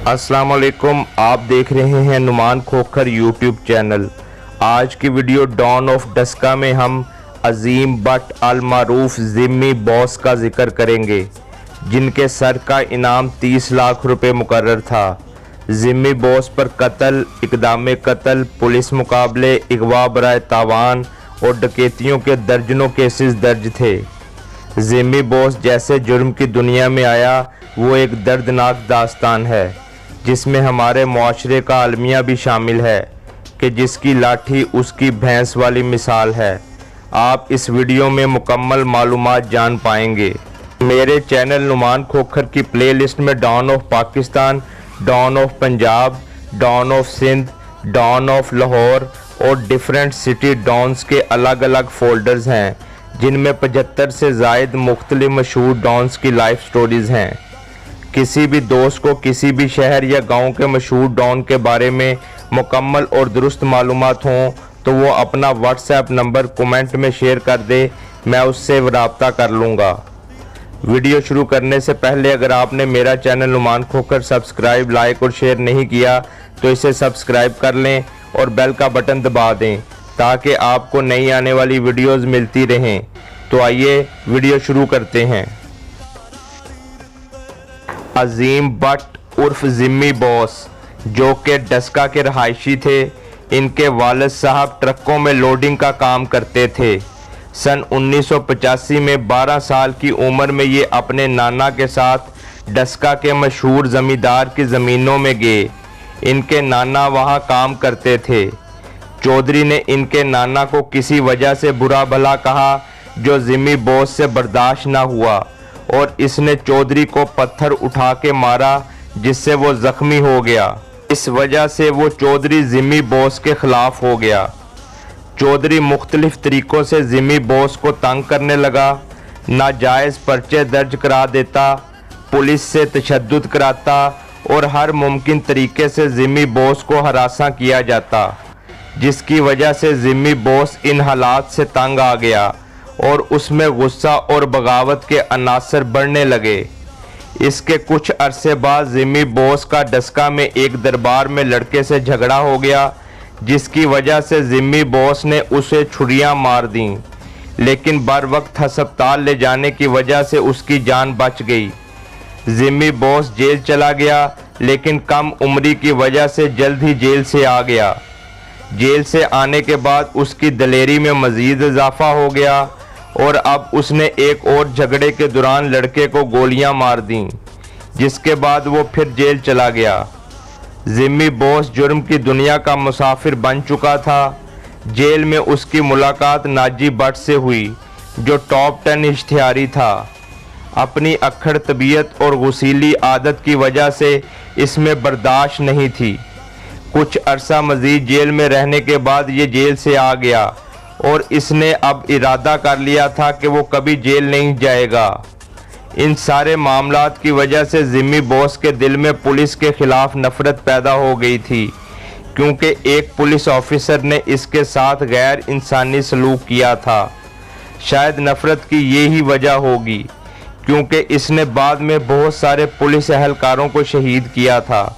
अस्सलाम वालेकुम, आप देख रहे हैं नुमान खोखर यूट्यूब चैनल। आज की वीडियो डॉन ऑफ डस्का में हम अजीम बट अल मारूफ जिम्मी बॉस का जिक्र करेंगे, जिनके सर का इनाम 30 लाख रुपए मुकर्रर था। जिम्मी बॉस पर कत्ल, इक़दाम कत्ल, पुलिस मुकाबले, अगवा बराए तावान और डकैतियों के दर्जनों केसेस दर्ज थे। जिम्मी बॉस जैसे जुर्म की दुनिया में आया वो एक दर्दनाक दास्तान है, जिसमें हमारे मुआशरे का अलमिया भी शामिल है कि जिसकी लाठी उसकी भैंस वाली मिसाल है। आप इस वीडियो में मुकम्मल मालूमात जान पाएंगे। मेरे चैनल नुमान खोखर की प्लेलिस्ट में don of Pakistan, don of Punjab, don of Sindh, don of Lahore और डिफरेंट सिटी डॉन्स के अलग अलग फोल्डर्स हैं, जिनमें 75 से ज़ायद मुख्तलिफ मशहूर डॉन्स की लाइफ स्टोरीज़ हैं। किसी भी दोस्त को किसी भी शहर या गांव के मशहूर डॉन के बारे में मुकम्मल और दुरुस्त मालूमात हों तो वो अपना व्हाट्सएप नंबर कमेंट में शेयर कर दे, मैं उससे रब्ता कर लूँगा। वीडियो शुरू करने से पहले अगर आपने मेरा channel Numan Khokhar subscribe, like और शेयर नहीं किया तो इसे सब्सक्राइब कर लें और बेल का बटन दबा दें ताकि आपको नई आने वाली वीडियोज़ मिलती रहें। तो आइए वीडियो शुरू करते हैं। अजीम बट उर्फ जिम्मी बॉस, जो कि डस्का के रहायशी थे, इनके वालिद साहब ट्रकों में लोडिंग का काम करते थे। सन 1985 में 12 साल की उम्र में ये अपने नाना के साथ डस्का के मशहूर ज़मींदार की ज़मीनों में गए। इनके नाना वहाँ काम करते थे। चौधरी ने इनके नाना को किसी वजह से बुरा भला कहा जो जिम्मी बॉस से बर्दाश्त ना हुआ और इसने चौधरी को पत्थर उठा के मारा, जिससे वो जख्मी हो गया। इस वजह से वो चौधरी जिम्मी बॉस के खिलाफ हो गया। चौधरी मुख्तलिफ तरीक़ों से जिम्मी बॉस को तंग करने लगा, नाजायज़ पर्चे दर्ज करा देता, पुलिस से तशद्दुद कराता और हर मुमकिन तरीके से जिम्मी बॉस को हरासा किया जाता, जिसकी वजह से जिम्मी बॉस इन हालात से तंग आ गया और उसमें गुस्सा और बगावत के अनासर बढ़ने लगे। इसके कुछ अरसे बाद जिम्मी बॉस का डस्का में एक दरबार में लड़के से झगड़ा हो गया, जिसकी वजह से जिम्मी बॉस ने उसे छुरियां मार दीं, लेकिन बर वक्त हस्पताल ले जाने की वजह से उसकी जान बच गई। जिम्मी बॉस जेल चला गया, लेकिन कम उम्री की वजह से जल्द ही जेल से आ गया। जेल से आने के बाद उसकी दलेरी में मज़ीद इजाफा हो गया और अब उसने एक और झगड़े के दौरान लड़के को गोलियां मार दी, जिसके बाद वो फिर जेल चला गया। जिम्मी बॉस जुर्म की दुनिया का मुसाफिर बन चुका था। जेल में उसकी मुलाकात नाजी बट से हुई, जो टॉप 10 इश्तिहारी था। अपनी अक्खड़ तबीयत और गुसीली आदत की वजह से इसमें बर्दाश्त नहीं थी। कुछ अरसा मज़ीद जेल में रहने के बाद ये जेल से आ गया और इसने अब इरादा कर लिया था कि वो कभी जेल नहीं जाएगा। इन सारे मामलात की वजह से जिम्मी बॉस के दिल में पुलिस के खिलाफ नफरत पैदा हो गई थी, क्योंकि एक पुलिस ऑफिसर ने इसके साथ गैर इंसानी सलूक किया था। शायद नफरत की यही वजह होगी, क्योंकि इसने बाद में बहुत सारे पुलिस एहलकारों को शहीद किया था,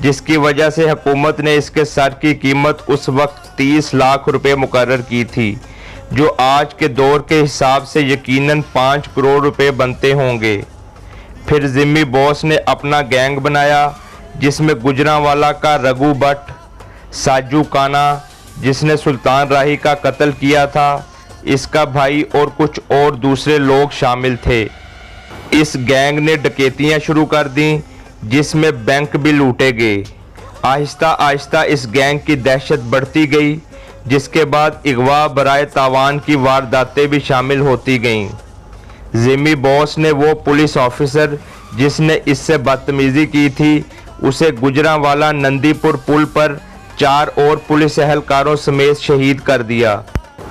जिसकी वजह से हुकूमत ने इसके सर की कीमत उस वक्त 30 लाख रुपए मुकर्रर की थी, जो आज के दौर के हिसाब से यकीनन 5 करोड़ रुपए बनते होंगे। फिर जिम्मी बॉस ने अपना गैंग बनाया, जिसमें गुजरांवाला का रघु भट्ट, साजू काना जिसने सुल्तान राही का कत्ल किया था, इसका भाई और कुछ और दूसरे लोग शामिल थे। इस गैंग ने डकैतियाँ शुरू कर दी, जिसमें बैंक भी लूटे गए। आहिस्ता आहिस्ता इस गैंग की दहशत बढ़ती गई, जिसके बाद अगवा बराए तावान की वारदातें भी शामिल होती गईं। जिम्मी बॉस ने वो पुलिस ऑफिसर जिसने इससे बदतमीज़ी की थी, उसे गुजरांवाला नंदीपुर पुल पर 4 और पुलिस एहलकारों समेत शहीद कर दिया,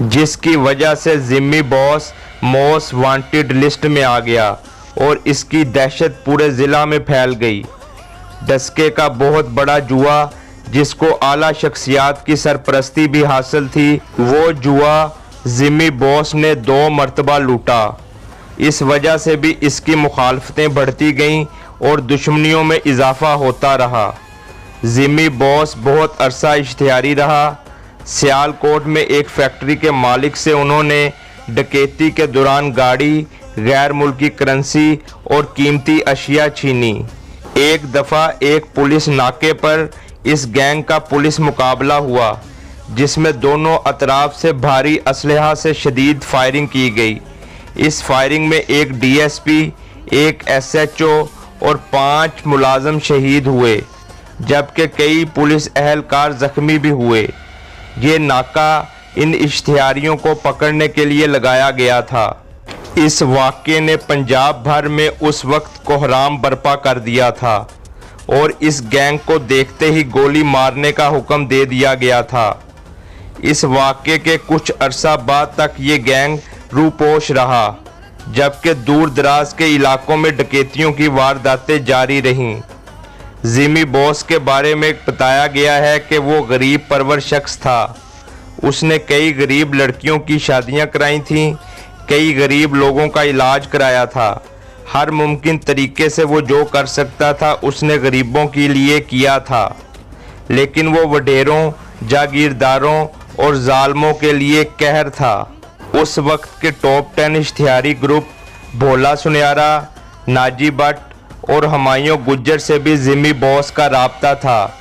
जिसकी वजह से Jimmy boss most wanted list में आ गया और इसकी दहशत पूरे ज़िला में फैल गई। डस्के का बहुत बड़ा जुआ, जिसको आला शख्सियात की सरपरस्ती भी हासिल थी, वो जुआ जिम्मी बॉस ने 2 मरतबा लूटा। इस वजह से भी इसकी मुखालफतें बढ़ती गईं और दुश्मनियों में इजाफा होता रहा। जिमी बॉस बहुत अरसा इश्तिहारी रहा। सियालकोट में एक फैक्ट्री के मालिक से उन्होंने डकैती के दौरान गाड़ी, गैर मुल्की करेंसी और कीमती अशिया छीनी। एक दफ़ा एक पुलिस नाके पर इस गैंग का पुलिस मुकाबला हुआ, जिसमें दोनों अतराफ से भारी असलहा से शदीद फायरिंग की गई। इस फायरिंग में एक डीएसपी, एक एसएचओ और 5 मुलाजम शहीद हुए, जबकि कई पुलिस एहलकार जख्मी भी हुए। ये नाका इन इश्तिहारियों को पकड़ने के लिए लगाया गया था। इस वाक़े ने पंजाब भर में उस वक्त कोहराम बर्पा कर दिया था और इस गैंग को देखते ही गोली मारने का हुक्म दे दिया गया था। इस वाक़े के कुछ अरसा बाद तक ये गैंग रूपोश रहा, जबकि दूर दराज के इलाकों में डकैतियों की वारदातें जारी रहीं। जिमी बॉस के बारे में बताया गया है कि वो गरीब परवर शख्स था। उसने कई गरीब लड़कियों की शादियां कराई थीं, कई गरीब लोगों का इलाज कराया था। हर मुमकिन तरीके से वो जो कर सकता था उसने गरीबों के लिए किया था, लेकिन वो वडेरों, जागीरदारों और जालमों के लिए कहर था। उस वक्त के टॉप 10 इश्तिहारी ग्रुप भोला सुनियारा, नाजी भट्ट और हुमायूं गुज्जर से भी जिमी बॉस का राब्ता था,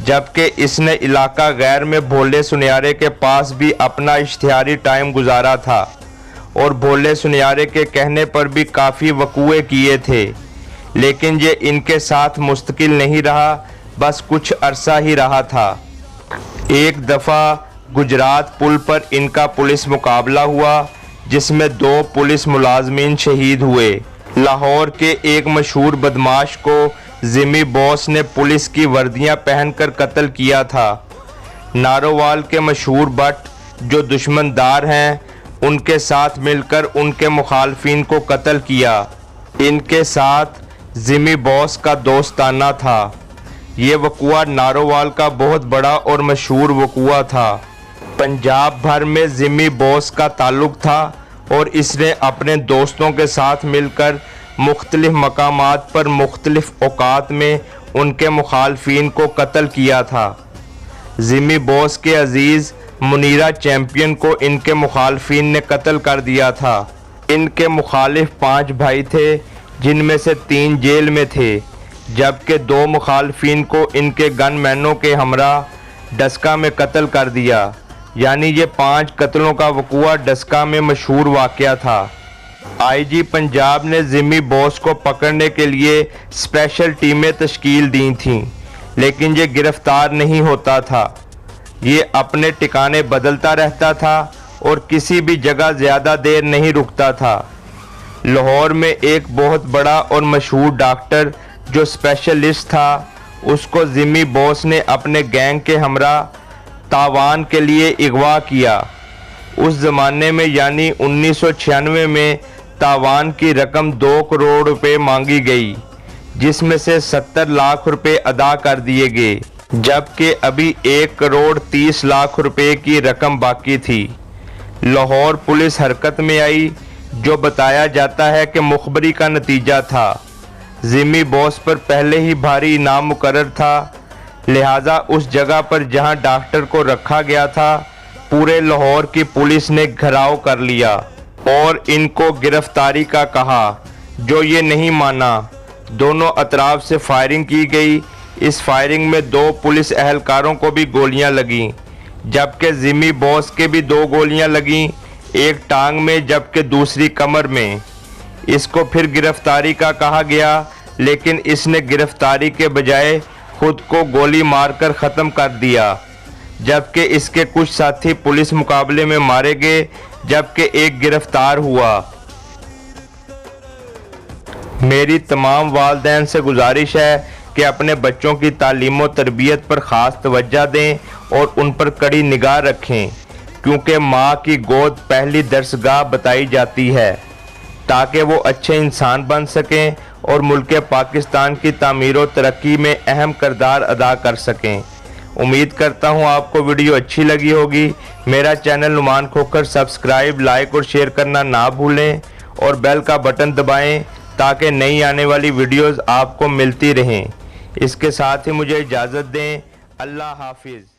जबकि इसने इलाका गैर में भोले सुनियारे के पास भी अपना इश्तिहारी टाइम गुजारा था और भोले सुनियारे के कहने पर भी काफ़ी वकूए किए थे, लेकिन ये इनके साथ मुस्तकिल नहीं रहा, बस कुछ अरसा ही रहा था। एक दफ़ा गुजरात पुल पर इनका पुलिस मुकाबला हुआ, जिसमें 2 पुलिस मुलाजमीन शहीद हुए। लाहौर के एक मशहूर बदमाश को जिमी बॉस ने पुलिस की वर्दियां पहनकर कत्ल किया था। नारोवाल के मशहूर भट्ट, जो दुश्मनदार हैं, उनके साथ मिलकर उनके मुखालफिन को कत्ल किया। इनके साथ जिमी बॉस का दोस्ताना था। ये वकुआ नारोवाल का बहुत बड़ा और मशहूर वकुआ था। पंजाब भर में जिमी बॉस का ताल्लुक था और इसने अपने दोस्तों के साथ मिलकर मुख्तलिफ मकामात पर मुख्तलिफ औकात में उनके मुखालफिन को कत्ल किया था। जिमी बॉस के अजीज़ मुनीरा चैम्पियन को इनके मुखालफिन ने कत्ल कर दिया था। इनके मुखालिफ 5 भाई थे, जिनमें से 3 जेल में थे, जबकि 2 मुखालफिन को इनके गनमैनों के हमरा डस्का में कत्ल कर दिया। यानी ये 5 कत्लों का वकुआ डस्का में मशहूर वाक़या था। आईजी पंजाब ने जिमी बॉस को पकड़ने के लिए स्पेशल टीमें तश्कील दी थीं, लेकिन ये गिरफ्तार नहीं होता था। ये अपने ठिकाने बदलता रहता था और किसी भी जगह ज़्यादा देर नहीं रुकता था। लाहौर में एक बहुत बड़ा और मशहूर डॉक्टर जो स्पेशलिस्ट था, उसको जिमी बॉस ने अपने गैंग के हमरा तावान के लिए अगवा किया। उस ज़माने में यानी 1996 में तावान की रकम 2 करोड़ रुपए मांगी गई, जिसमें से 70 लाख रुपए अदा कर दिए गए, जबकि अभी 1 करोड़ 30 लाख रुपए की रकम बाकी थी। लाहौर पुलिस हरकत में आई, जो बताया जाता है कि मुखबरी का नतीजा था। जिमी बॉस पर पहले ही भारी इनाम मुकर्रर था, लिहाजा उस जगह पर जहां डॉक्टर को रखा गया था, पूरे लाहौर की पुलिस ने घेराव कर लिया और इनको गिरफ्तारी का कहा, जो ये नहीं माना। दोनों अतराफ से फायरिंग की गई। इस फायरिंग में 2 पुलिस एहलकारों को भी गोलियां लगीं, जबकि जिमी बॉस के भी 2 गोलियां लगीं, एक टांग में जबकि दूसरी कमर में। इसको फिर गिरफ्तारी का कहा गया, लेकिन इसने गिरफ्तारी के बजाय खुद को गोली मारकर ख़त्म कर दिया, जबकि इसके कुछ साथी पुलिस मुकाबले में मारे गए, जबकि एक गिरफ्तार हुआ। मेरी तमाम वालिदैन से गुजारिश है कि अपने बच्चों की तालीम और तरबियत पर ख़ास तवज्जो दें और उन पर कड़ी निगाह रखें, क्योंकि माँ की गोद पहली दरसगाह बताई जाती है, ताकि वो अच्छे इंसान बन सकें और मुल्क पाकिस्तान की तामीर और तरक्की में अहम किरदार अदा कर सकें। उम्मीद करता हूँ आपको वीडियो अच्छी लगी होगी। मेरा channel Numan Khokhar subscribe, like और शेयर करना ना भूलें और बेल का बटन दबाएं, ताकि नई आने वाली वीडियोस आपको मिलती रहें। इसके साथ ही मुझे इजाज़त दें। अल्लाह हाफिज़।